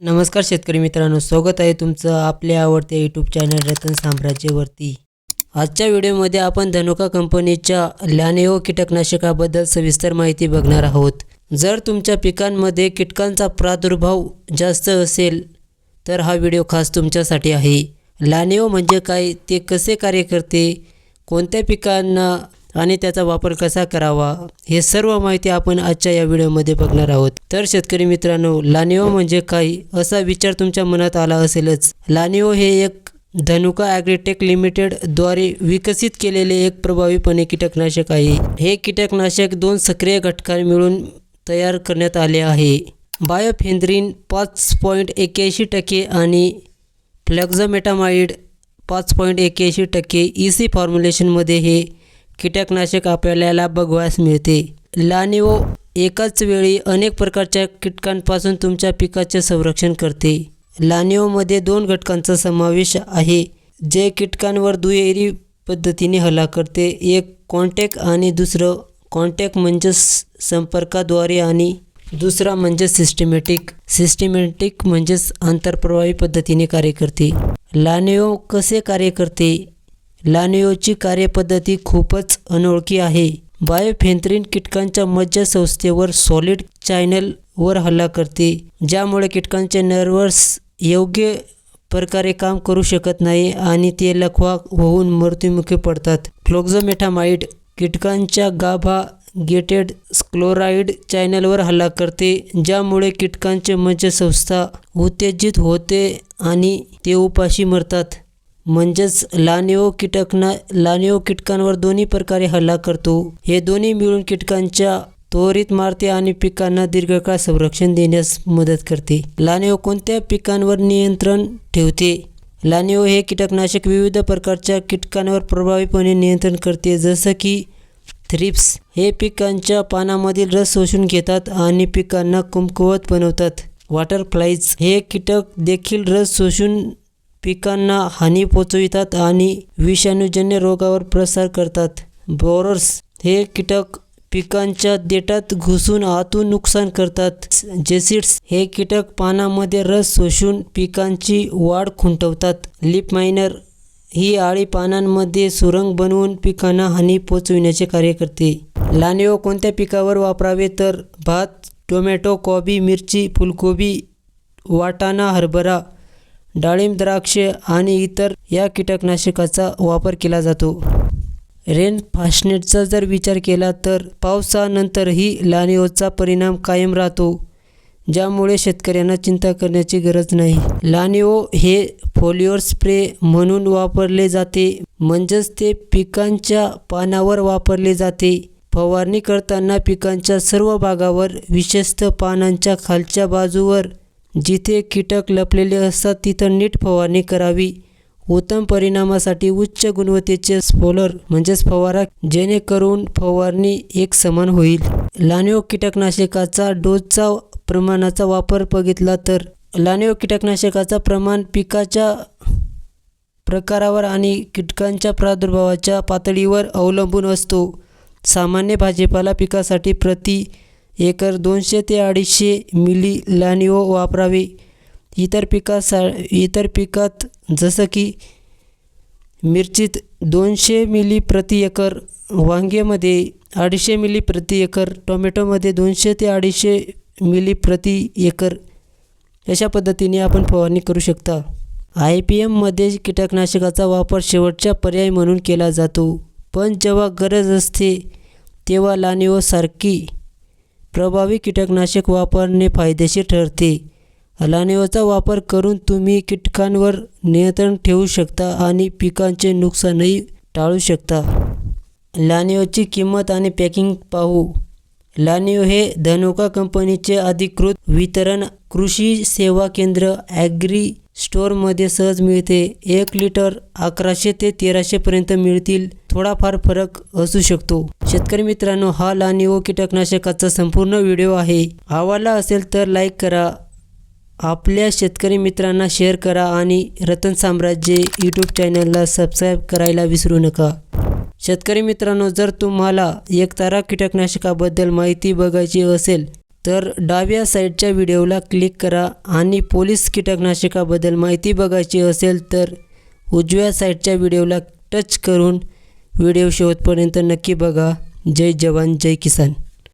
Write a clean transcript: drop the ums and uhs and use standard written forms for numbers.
नमस्कार शेतकरी मित्रांनो, स्वागत आहे तुमचं आपल्या आवडत्या यूट्यूब चॅनल रतन साम्राज्यवरती। आजच्या व्हिडिओमध्ये आपण धनुका कंपनीच्या लॅनेओ कीटकनाशकाबद्दल सविस्तर माहिती बघणार आहोत। जर तुमच्या पिकांमध्ये कीटकांचा प्रादुर्भाव जास्त असेल तर हा व्हिडिओ खास तुमच्यासाठी आहे। लॅनेओ म्हणजे काय, ते कसे कार्य करते, कोणत्या पिकांना आणि त्याचा वापर कसा करावा, हे सर्व माहिती आपण आजच्या या व्हिडिओमध्ये बघणार आहोत। तर शेतकरी मित्रांनो, लॅनेओ म्हणजे काय असा विचार तुमच्या मनात आला असेलच। लॅनेओ हे एक धनुका ॲग्रीटेक लिमिटेड द्वारे विकसित केलेले एक प्रभावीपणे कीटकनाशक आहे। हे कीटकनाशक 2 सक्रिय घटकां मिळून तयार करण्यात आले आहे। बायोफेन्थ्रिन 5.81% आणि फ्लॅक्झामेटामाइड 5.81% EC फॉर्म्युलेशनमध्ये हे कीटकनाशक आपल्याला बघण्यास मिळते। लॅनेओ एकाच वेळी अनेक प्रकारच्या कीटकांपासून तुमच्या पिकाचे संरक्षण करते। लॅनेओमध्ये 2 घटकांचा समावेश आहे जे कीटकांवर दुहेरी पद्धतीने हल्ला करते। एक कॉन्टॅक्ट आणि दुसरं कॉन्टॅक्ट म्हणजे संपर्काद्वारे आणि दुसरा म्हणजे सिस्टमॅटिक म्हणजे आंतरप्रवाही पद्धतीने कार्य करते। लॅनेओ कसे कार्य करते? लॅनेओची कार्यपद्धती खूपच अनोळखी आहे। बायोफेन्थ्रिन कीटकांच्या मज्जासंस्थेवर सॉलिड चॅनलवर हल्ला करते, ज्यामुळे कीटकांचे नर्व्हस योग्य प्रकारे काम करू शकत नाही आणि ते लखवा होऊन मृत्युमुखी पडतात। फ्लॅक्झामेटामाइड कीटकांच्या गाभा गेटेड स्क्लेराइड चॅनलवर हल्ला करते, ज्यामुळे कीटकांचे मज्जासंस्था उत्तेजित होते आणि ते उपाशी मरतात। म्हणजेच लॅनेओ कीटकांवर दोन्ही प्रकारे हल्ला करतो। हे दोन्ही मिळून कीटकांच्या त्वरित मारते आणि पिकांना दीर्घकाळ संरक्षण देण्यास मदत करते। लॅनेओ कोणत्या पिकांवर नियंत्रण ठेवते? लॅनेओ हे कीटकनाशक विविध प्रकारच्या कीटकांवर प्रभावीपणे नियंत्रण करते, जसं की थ्रिप्स हे पिकांच्या पानांमधील रस शोषून घेतात आणि पिकांना कमकुवत बनवतात। वॉटरफ्लाईज हे कीटक देखील रस शोषून पिकांना हानी पोहोचवितात आणि विषाणूजन्य रोगावर प्रसार करतात। बोरर्स हे कीटक पिकांच्या देठात घुसून आतून नुकसान करतात। जेसिड्स हे कीटक पानांमध्ये रस शोषून पिकांची वाढ खुंटवतात। लीफ मायनर ही आळी पानांमध्ये सुरंग बनवून पिकांना हानी पोहोचविण्याचे कार्य करते। लॅनेओ कोणत्या पिकावर वापरावे? तर भात, टोमॅटो, कोबी, मिरची, फुलकोबी, वाटाणा, हरभरा, डाळिंब, द्राक्ष आणि इतर या कीटकनाशकाचा वापर केला जातो। रेनफास्टचा जर विचार केला तर पावसानंतरही लॅनेओचा परिणाम कायम राहतो, ज्यामुळे शेतकऱ्यांना चिंता करण्याची गरज नाही। लॅनेओ हे फोलिअर स्प्रे म्हणून वापरले जाते, म्हणजेच ते पिकांच्या पानावर वापरले जाते। फवारणी करताना पिकांच्या सर्व भागावर, विशेषतः पानांच्या खालच्या बाजूवर जिथे कीटक लपलेले असतात तिथं नीट फवारणी करावी। उत्तम परिणामासाठी उच्च गुणवत्तेचे स्प्रेयर म्हणजेच फवारा, जेणेकरून फवारणी एक समान होईल। लॅनेओ कीटकनाशकाचा डोसचा प्रमाणाचा वापर बघितला तर लॅनेओ कीटकनाशकाचा प्रमाण पिकाच्या प्रकारावर आणि कीटकांच्या प्रादुर्भावाच्या पातळीवर अवलंबून असतो। सामान्य भाजीपाला पिकासाठी प्रति एकर 200 ते 250 मिली लॅनेओ वापरावे। इतर पिकात जसं की मिरचीत 200 मिली प्रति एकर, वांग्यामध्ये 250 मिली प्रति एकर, टोमॅटोमध्ये 200 ते 250 मिली प्रति एकर अशा पद्धतीने आपण फवारणी करू शकता। IPM मध्ये कीटकनाशकाचा वापर शेवटचा पर्याय म्हणून केला जातो, पण जेव्हा गरज असते तेव्हा लॅनेओ सारखी प्रभावी कीटकनाशक वापरणे फायदेशीर ठरते। लॅनेओचा वापर करून तुम्ही कीटकांवर नियंत्रण ठेवू शकता आणि पिकांचे नुकसानही टाळू शकता। लॅनेओची किंमत आणि पॅकिंग पाहू। लॅनेओ हे धनुका कंपनीचे अधिकृत वितरण कृषी सेवा केंद्र ॲग्री स्टोअरमध्ये सहज मिळते। 1 लिटर 1100 ते 1300 पर्यंत मिळतील, थोडाफार फरक असू शकतो। शेतकरी मित्रांनो, हा लॅनेओ कीटकनाशकाचा संपूर्ण व्हिडिओ आहे। आवडला असेल तर लाईक करा, आपल्या शेतकरी मित्रांना शेअर करा आणि रतन साम्राज्य यूट्यूब चॅनलला सबस्क्राईब करायला विसरू नका। शेतकरी मित्रांनो, जर तुम्हाला एकतारा कीटकनाशकाबद्दल माहिती बघायची असेल तर डाव्या साईडच्या व्हिडिओला क्लिक करा आणि पोलीस कीटकनाशकाबद्दल माहिती बघायची असेल तर उजव्या साईडच्या व्हिडिओला टच करून व्हिडिओ शेवटपर्यंत नक्की बघा. जय जवान जय किसान.